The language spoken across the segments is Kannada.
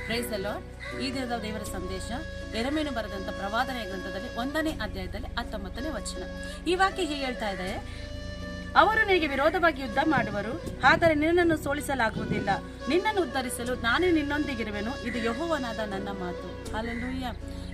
Price the lord. ಈ ದಿನದ ದೇವರ ಸಂದೇಶ ಯೆರೆಮೀಯನು ಬರೆದಂಥ ಪ್ರವಾದನೆಯ ಗ್ರಂಥದಲ್ಲಿ 1ನೇ ಅಧ್ಯಾಯದಲ್ಲಿ 19ನೇ ವಚನ. ಈ ವಾಕ್ಯ ಹೀಗೆ ಹೇಳ್ತಾ ಇದೆ, ಅವರು ನಿನಗೆ ವಿರೋಧವಾಗಿ ಯುದ್ಧ ಮಾಡುವರು, ಆದರೆ ನಿನ್ನನ್ನು ಸೋಲಿಸಲಾಗುವುದಿಲ್ಲ. ನಿನ್ನನ್ನು ಉದ್ಧರಿಸಲು ನಾನೇ ನಿನ್ನೊಂದಿಗಿರುವೆನು. ಇದು ಯೆಹೋವನಾದ ನನ್ನ ಮಾತು. ಹಲ್ಲೆಲೂಯಾ.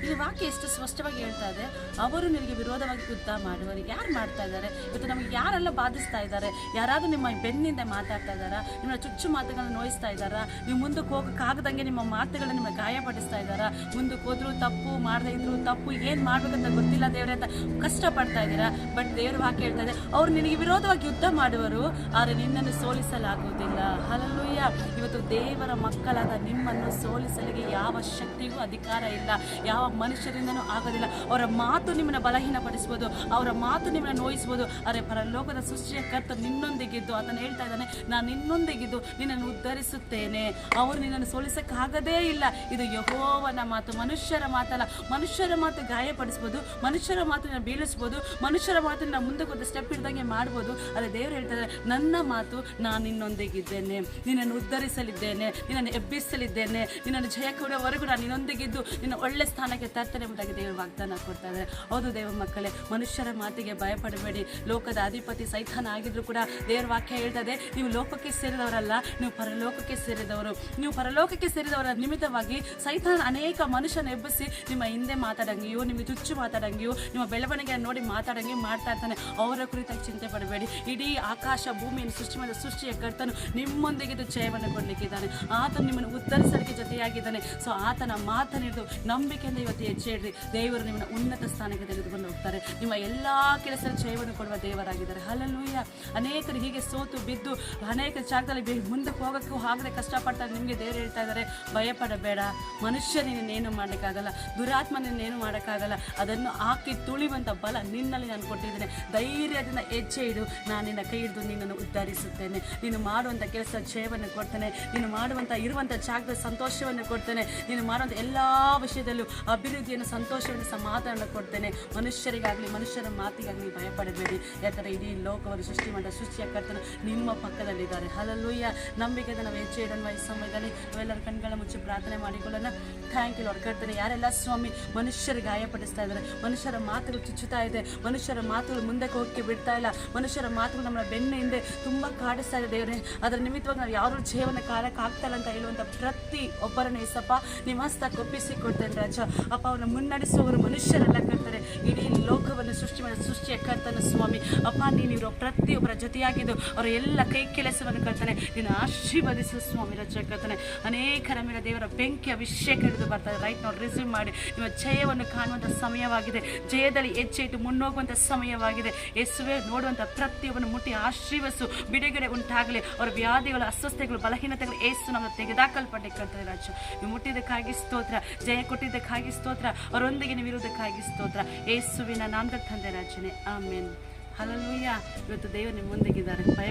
ಈ ವಾಕ್ಯ ಎಷ್ಟು ಸ್ಪಷ್ಟವಾಗಿ ಹೇಳ್ತಾ ಇದೆ. ಅವರು ನಿನಗೆ ವಿರೋಧವಾಗಿ ಯುದ್ಧ ಮಾಡುವರು. ಯಾರು ಮಾಡ್ತಾ ಇದ್ದಾರೆ? ಇವತ್ತು ನಮಗೆ ಯಾರೆಲ್ಲ ಬಾಧಿಸ್ತಾ ಇದ್ದಾರೆ? ಯಾರಾದರೂ ನಿಮ್ಮ ಬೆನ್ನಿಂದ ಮಾತಾಡ್ತಾ ಇದ್ದಾರಾ? ನಿಮ್ಮ ಚುಚ್ಚು ಮಾತುಗಳನ್ನು ನೋಯಿಸ್ತಾ ಇದ್ದಾರಾ? ನೀವು ಮುಂದಕ್ಕೆ ಹೋಗೋಕ್ಕಾಗದಂಗೆ ನಿಮ್ಮ ಮಾತುಗಳನ್ನು ನಿಮ್ಮ ಗಾಯಪಡಿಸ್ತಾ ಇದ್ದಾರಾ? ಮುಂದಕ್ಕೆ ಹೋದ್ರು ತಪ್ಪು, ಮಾಡದೇ ಇದ್ರು ತಪ್ಪು, ಏನು ಮಾಡ್ಬೇಕಂತ ಗೊತ್ತಿಲ್ಲ ದೇವರೇ ಅಂತ ಕಷ್ಟಪಡ್ತಾ ಇದ್ದೀರಾ. ಬಟ್ ದೇವ್ರ ವಾಕ್ಯ ಹೇಳ್ತಾ ಇದೆ, ಅವರು ನಿನಗೆ ವಿರೋಧವಾಗಿ ಯುದ್ಧ ಮಾಡುವರು, ಆದರೆ ನಿನ್ನನ್ನು ಸೋಲಿಸಲಾಗುವುದಿಲ್ಲ. ಹಲ್ಲೆಲೂಯಾ. ಇವತ್ತು ದೇವರ ಮಕ್ಕಳಾದ ನಿಮ್ಮನ್ನು ಸೋಲಿಸಲಿಗೆ ಯಾವ ಶಕ್ತಿಗೂ ಅಧಿಕಾರ ಇಲ್ಲ, ಯಾವ ಮನುಷ್ಯರಿಂದನೂ ಆಗೋದಿಲ್ಲ. ಅವರ ಮಾತು ನಿಮ್ಮನ್ನು ಬಲಹೀನಪಡಿಸ್ಬೋದು, ಅವರ ಮಾತು ನಿಮ್ಮನ್ನು ನೋಯಿಸ್ಬೋದು. ಆದರೆ ಪರಲೋಕದ ಸೃಷ್ಟಿಯ ಕರ್ತನು ನಿನ್ನೊಂದಿಗಿದ್ದು ಆತನು ಹೇಳ್ತಾ ಇದ್ದಾನೆ, ನಾನು ನಿನ್ನೊಂದಿಗಿದ್ದು ನಿನ್ನನ್ನು ಉದ್ಧರಿಸುತ್ತೇನೆ. ಅವರು ನಿನ್ನನ್ನು ಸೋಲಿಸಕ್ಕಾಗದೇ ಇಲ್ಲ. ಇದು ಯೆಹೋವನ ಮಾತು, ಮನುಷ್ಯರ ಮಾತಲ್ಲ. ಮನುಷ್ಯರ ಮಾತು ಗಾಯಪಡಿಸ್ಬೋದು, ಮನುಷ್ಯರ ಮಾತು ಬೀಳಿಸ್ಬೋದು, ಮನುಷ್ಯರ ಮಾತು ಮುಂದಕ್ಕೆ ಒಂದು ಸ್ಟೆಪ್ ಹಿಡ್ದಂಗೆ ಮಾಡ್ಬೋದು. ಆದರೆ ದೇವರು ಹೇಳ್ತಾರೆ, ನನ್ನ ಮಾತು, ನಾನು ನಿನ್ನೊಂದಿಗಿದ್ದೇನೆ, ನಿನ್ನನ್ನು ಉದ್ಧರಿಸಲಿದ್ದೇನೆ, ನಿನ್ನನ್ನು ಎಬ್ಬಿಸಲಿದ್ದೇನೆ, ನಿನ್ನನ್ನು ಜಯ ಕೊಡುವವರೆಗೂ ನಾನು ನಿನ್ನೊಂದಿಗಿದ್ದು ನಿನ್ನ ಒಳ್ಳೆ ಸ್ಥಾನಕ್ಕೆ ತರ್ತಾರೆ ಎಂಬುದಾಗಿ ದೇವರು ವಾಗ್ದಾನ ಕೊಡ್ತಾರೆ. ಹೌದು ದೇವ ಮಕ್ಕಳೇ, ಮನುಷ್ಯರ ಮಾತಿಗೆ ಭಯಪಡಬೇಡಿ. ಲೋಕದ ಅಧಿಪತಿ ಸೈತಾನ ಆಗಿದ್ರು ಕೂಡ ದೇವರ ವಾಕ್ಯ ಹೇಳ್ತದೆ, ನೀವು ಲೋಕಕ್ಕೆ ಸೇರಿದವರಲ್ಲ, ನೀವು ಪರಲೋಕಕ್ಕೆ ಸೇರಿದವರು. ನೀವು ಪರಲೋಕಕ್ಕೆ ಸೇರಿದವರ ನಿಮಿತ್ತವಾಗಿ ಸೈತಾನ ಅನೇಕ ಮನುಷ್ಯನ ಎಬ್ಬಿಸಿ ನಿಮ್ಮ ಹಿಂದೆ ಮಾತಾಡಂಗಿಯೋ, ನಿಮಗೆ ಚುಚ್ಚು ಮಾತಾಡಂಗಿಯೋ, ನಿಮ್ಮ ಬೆಳವಣಿಗೆ ನೋಡಿ ಮಾತಾಡಂಗೆ ಮಾಡ್ತಾ ಇರ್ತಾನೆ. ಅವರ ಕುರಿತಾಗಿ ಚಿಂತೆ ಪಡಬೇಡಿ. ಇಡೀ ಆಕಾಶ ಭೂಮಿಯನ್ನು ಸೃಷ್ಟಿ ಮಾಡಿದ ಸೃಷ್ಟಿಯ ಕರ್ತನು ನಿಮ್ಮೊಂದಿಗಿದ್ದು ಜಯವನ್ನು ಕೊಡಲಿಕ್ಕಿದ್ದಾನೆ. ಆತನು ನಿಮ್ಮನ್ನು ಉದ್ಧರಿಸಲಿಕ್ಕೆ ಜೊತೆಯಾಗಿದ್ದಾನೆ. ಸೊ ಆತನ ಮಾತನಿಡಿದು ನಂಬಿಕೆಯಿಂದ ಇವತ್ತು ಹೆಜ್ಜೆ ದೇವರು ನಿಮ್ಮನ್ನು ಉನ್ನತ ಸ್ಥಾನಕ್ಕೆ ತೆಗೆದುಕೊಂಡು ಹೋಗ್ತಾರೆ. ನಿಮ್ಮ ಎಲ್ಲ ಕೆಲಸದ ಜಯವನ್ನು ಕೊಡುವ ದೇವರಾಗಿದ್ದಾರೆ. ಹಲ್ಲೆಲೂಯಾ. ಅನೇಕರು ಹೀಗೆ ಸೋತು ಬಿದ್ದು ಅನೇಕ ಜಾಗದಲ್ಲಿ ಮುಂದಕ್ಕೆ ಹೋಗೋಕ್ಕೂ ಆಗದೆ ಕಷ್ಟಪಡ್ತಾರೆ. ನಿಮಗೆ ದೇವರು ಹೇಳ್ತಾ ಇದ್ದಾರೆ, ಭಯಪಡಬೇಡ. ಮನುಷ್ಯ ನಿನ್ನೇನು ಮಾಡೋಕ್ಕಾಗಲ್ಲ, ದುರಾತ್ಮ ನಿನ್ನೇನು ಮಾಡೋಕ್ಕಾಗಲ್ಲ. ಅದನ್ನು ಹಾಕಿ ತುಳಿಯುವಂಥ ಬಲ ನಿನ್ನಲ್ಲಿ ನಾನು ಕೊಟ್ಟಿದ್ದೇನೆ. ಧೈರ್ಯದಿಂದ ಹೆಜ್ಜೆ ಇಡು, ನಾನು ನಿನ್ನ ಕೈ ಹಿಡಿದು ನಿನ್ನನ್ನು ಉದ್ಧರಿಸುತ್ತೇನೆ. ನೀನು ಮಾಡುವಂಥ ಕೆಲಸದ ಜಯವನ್ನು ಕೊಡ್ತೇನೆ. ನೀನು ಮಾಡುವಂಥ ಇರುವಂಥ ಜಾಗದ ಸಂತೋಷವನ್ನು ಕೊಡ್ತೇನೆ. ನೀನು ಮಾಡುವಂಥ ಎಲ್ಲ ವಿಷಯದಲ್ಲೂ ಅಭಿವೃದ್ಧಿಯನ್ನು, ಸಂತೋಷವನ್ನು, ಸಮಾಧಾನ ಕೊಡ್ತೇನೆ. ಮನುಷ್ಯರಿಗಾಗಲಿ ಮನುಷ್ಯರ ಮಾತಿಗಾಗಲಿ ಭಯಪಡಬೇಡಿ. ಯಾಕಂದರೆ ಇಡೀ ಲೋಕವನ್ನು ಸೃಷ್ಟಿ ಮಾಡಿದ ಸೃಷ್ಟಿಯ ಕರ್ತನು ನಿಮ್ಮ ಪಕ್ಕದಲ್ಲಿದ್ದಾರೆ. ಹಲ್ಲೆಲೂಯಾ. ನಂಬಿಕೆಯಿಂದ ನಾವು ಹೆಜ್ಜೆ ಇಡೋಣ. ಈ ಸಮಯದಲ್ಲಿ ನಾವೆಲ್ಲರ ಕಣ್ಗಳ ಮುಚ್ಚಿ ಪ್ರಾರ್ಥನೆ ಮಾಡಿಕೊಳ್ಳೋಣ. Thank you lord. ಕರ್ತನೆ, ಯಾರೆಲ್ಲ ಸ್ವಾಮಿ ಮನುಷ್ಯರು ಗಾಯಪಡಿಸ್ತಾ ಇದ್ದಾರೆ, ಮನುಷ್ಯರ ಮಾತುಗಳು ಚುಚ್ಚುತ್ತಾ ಇದೆ, ಮನುಷ್ಯರ ಮಾತುಗಳು ಮುಂದಕ್ಕೆ ಹೋಗಕ್ಕೆ ಬಿಡ್ತಾ ಇಲ್ಲ, ಮನುಷ್ಯರ ಮಾತುಗಳು ನಮ್ಮ ಬೆನ್ನ ಹಿಂದೆ ತುಂಬ ಕಾಡಿಸ್ತಾ ಇದೆ ದೇವರೇ. ಅದರ ನಿಮಿತ್ತವಾಗಿ ನಾವು ಯಾರು ಜೀವನ ಕಾಲಕ್ಕಾಗ್ತಲ್ಲ ಅಂತ ಹೇಳುವಂಥ ಪ್ರತಿ ಒಬ್ಬರನ್ನು ಏಸಪ್ಪ ನಿಮ್ಮ ಹಸ್ತಕ್ಕೆ ಒಪ್ಪಿಸಿಕೊಡ್ತೇನೆ ರಾಜ. ಅಪ್ಪ, ಅವರನ್ನು ಮುನ್ನಡೆಸುವವರು ಮನುಷ್ಯರೆಲ್ಲ ಕರ್ತಾರೆ. ಇಡೀ ಲೋಕವನ್ನು ಸೃಷ್ಟಿ ಮಾಡಿದ ಸೃಷ್ಟಿಯ ಕರ್ತನ ಸ್ವಾಮಿ. ಅಪ್ಪ, ನೀನಿರೋ ಪ್ರತಿಯೊಬ್ಬರ ಜೊತೆಯಾಗಿದ್ದು ಅವರ ಎಲ್ಲ ಕೈ ಕೆಲಸವನ್ನು ಕರ್ತಾನೆ. ನೀನು ಆಶೀರ್ವದಿಸು ಸ್ವಾಮಿ ರಜ ಕರ್ತಾನೆ. ಅನೇಕರ ಮೇಲೆ ದೇವರ ಬೆಂಕಿ ಅಭಿಷೇಕ ಹಿಡಿದು ಬರ್ತಾರೆ. ರೈಟ್ ನಾವು ರಿಸೀವ್ ಮಾಡಿ ನಿಮ್ಮ ಜಯವನ್ನು ಕಾಣುವಂಥ ಸಮಯವಾಗಿದೆ. ಜಯದಲ್ಲಿ ಹೆಜ್ಜೆ ಇಟ್ಟು ಮುನ್ನೋಗುವಂಥ ಸಮಯವಾಗಿದೆ. ಯೇಸುವೆ, ನೋಡುವಂಥ ಪ್ರತಿಯೊಬ್ಬನು ಮುಟ್ಟಿ ಆಶೀರ್ವಸು. ಬಿಡುಗಡೆ ಉಂಟಾಗಲಿ. ಅವರ ವ್ಯಾಧಿಗಳು, ಅಸ್ವಸ್ಥತೆಗಳು, ಬಲಹೀನತೆಗಳು ಯೇಸು ನಮ್ಮ ತೆಗೆದಾಕಲ್ಪಟ್ಟಿರ್ತಾರೆ ರಾಜ. ನೀವು ಮುಟ್ಟಿದ್ದಕ್ಕಾಗಿ ಸ್ತೋತ್ರ, ಜಯ ಕೊಟ್ಟಿದ್ದಕ್ಕಾಗಿ ಸ್ತೋತ್ರ, ಅವರೊಂದಿಗೆ ನೀವು ಇರುವುದಕ್ಕಾಗಿ ಸ್ತೋತ್ರ. ಯೇಸುವಿನ ನಾಮದ ತಂದೆ ರಾಜನೇ, ಆಮೇನ್. ಹಲ್ಲೆಲೂಯಾ. ಇವತ್ತು ದೇವರು ನಿಮ್ಮ ಮುಂದೆಗಿದ್ದಾರೆ. ಭಯ